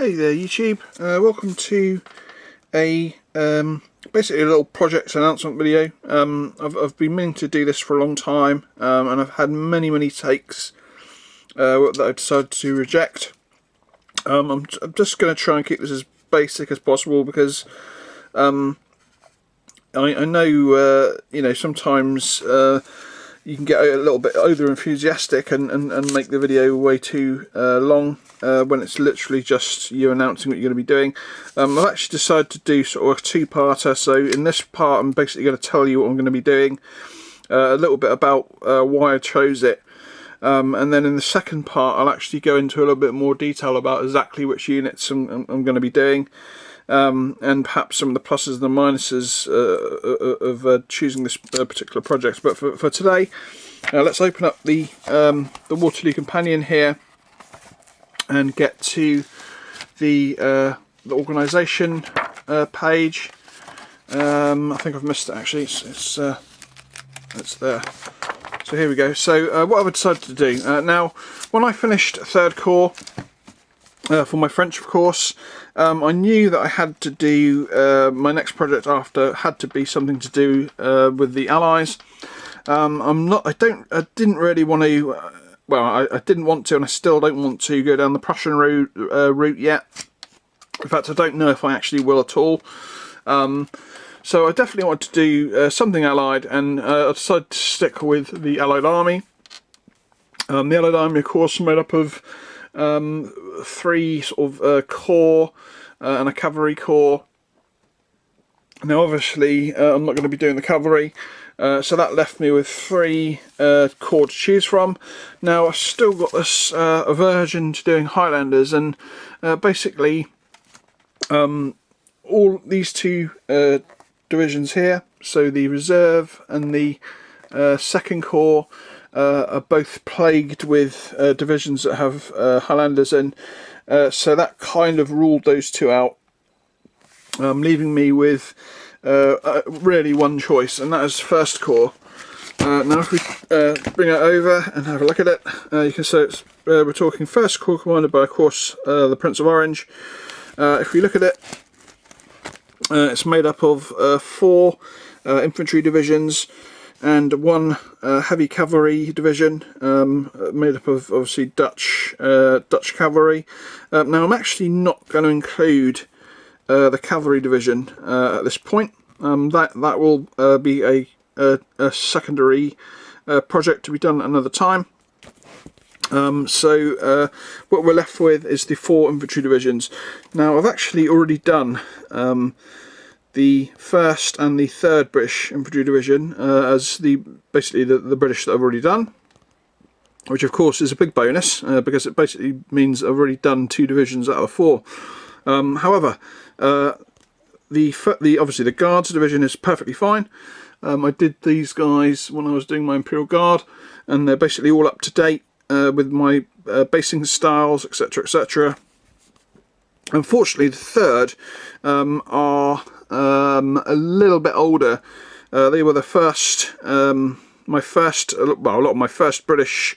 Hey there YouTube, welcome to a basically a little project announcement video. I've been meaning to do this for a long time, and I've had many takes that I've decided to reject. I'm just going to try and keep this as basic as possible because I know you know, sometimes you can get a little bit over enthusiastic and make the video way too long when it's literally just you announcing what you're going to be doing. I've actually decided to do sort of a two-parter, so in this part I'm basically going to tell you what I'm going to be doing, a little bit about why I chose it, and then in the second part I'll actually go into a little bit more detail about exactly which units I'm going to be doing. And perhaps some of the pluses and the minuses of choosing this particular project. But for today, let's open up the Waterloo Companion here and get to the organisation page. I think I've missed it actually. It's there. So here we go. So what I've decided to do now, when I finished third corps for my French, of course, I knew that I had to do my next project after had to be something to do with the Allies. I didn't really want to. Well, I didn't want to, and I still don't want to go down the Prussian route yet. In fact, I don't know if I actually will at all. So I definitely want to do something Allied, and I decided to stick with the Allied Army. The Allied Army, of course, made up of three sort of corps and a cavalry corps. Now obviously I'm not going to be doing the cavalry, so that left me with three corps to choose from. Now I've still got this aversion to doing Highlanders, and basically all these two divisions here, so the reserve and the second corps, are both plagued with divisions that have Highlanders in, so that kind of ruled those two out, leaving me with really one choice, and that is First Corps. Now if we bring it over and have a look at it, you can see it's, we're talking First Corps commanded by, of course, the Prince of Orange. If we look at it, it's made up of four infantry divisions and one heavy cavalry division, made up of obviously Dutch cavalry. Now I'm actually not going to include the cavalry division at this point. That will be a secondary project to be done another time. So what we're left with is the four infantry divisions. Now I've actually already done the 1st and the 3rd British Infantry Division as basically the British that I've already done, which of course is a big bonus because it basically means I've already done 2 divisions out of 4. However, obviously the Guards Division is perfectly fine. I did these guys when I was doing my Imperial Guard, and they're basically all up to date with my basing styles, etc, etc. Unfortunately the 3rd are a little bit older. They were the first, a lot of my first British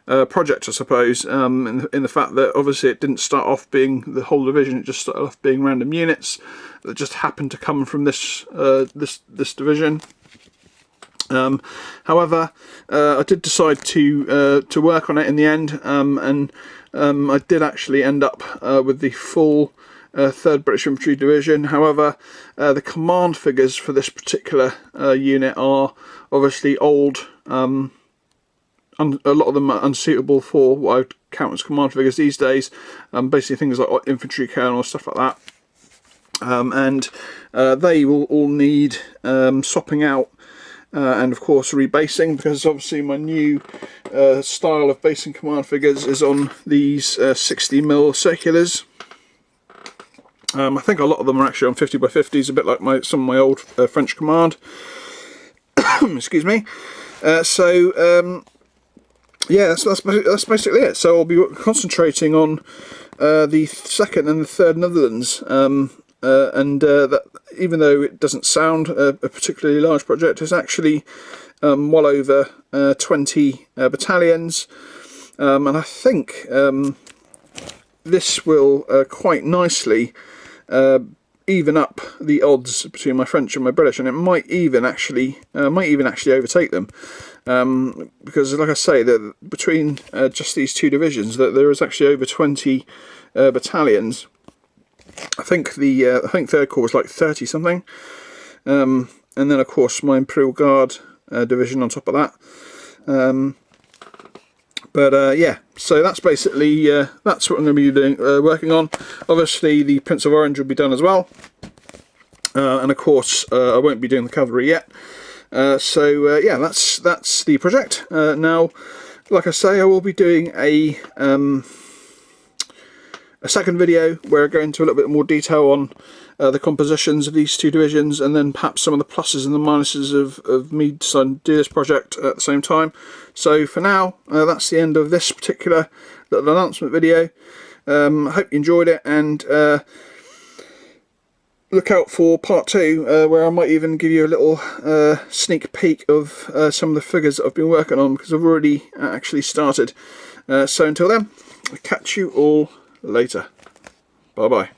project, I suppose, in the fact that obviously it didn't start off being the whole division, it just started off being random units that just happened to come from this division. However, I did decide to work on it in the end, and I did actually end up with the full 3rd British Infantry Division. However, the command figures for this particular unit are obviously old. A lot of them are unsuitable for what I would count as command figures these days. Basically things like infantry colonel, stuff like that. And they will all need swapping out. And of course rebasing, because obviously my new style of basing command figures is on these 60mm circulars. I think a lot of them are actually on 50x50s, a bit like some of my old French command. Excuse me. Yeah, that's basically it. So I'll be concentrating on the 2nd and the 3rd Netherlands, that, even though it doesn't sound a particularly large project, it's actually well over 20 battalions, and I think this will quite nicely even up the odds between my French and my British, and it might even actually overtake them, because, like I say, that between just these two divisions, that there is actually over 20 battalions. I think the Third Corps was like 30 something, and then of course my Imperial Guard division on top of that. Yeah, so that's basically that's what I'm going to be doing, working on. Obviously the Prince of Orange will be done as well, and of course I won't be doing the cavalry yet. Yeah, that's the project. Now, like I say, I will be doing a second video where I go into a little bit more detail on the compositions of these two divisions, and then perhaps some of the pluses and the minuses of me deciding to do this project at the same time. So for now, that's the end of this particular little announcement video. I hope you enjoyed it, and look out for part 2, where I might even give you a little sneak peek of some of the figures that I've been working on, because I've already actually started. So until then, I'll catch you all later. Bye bye.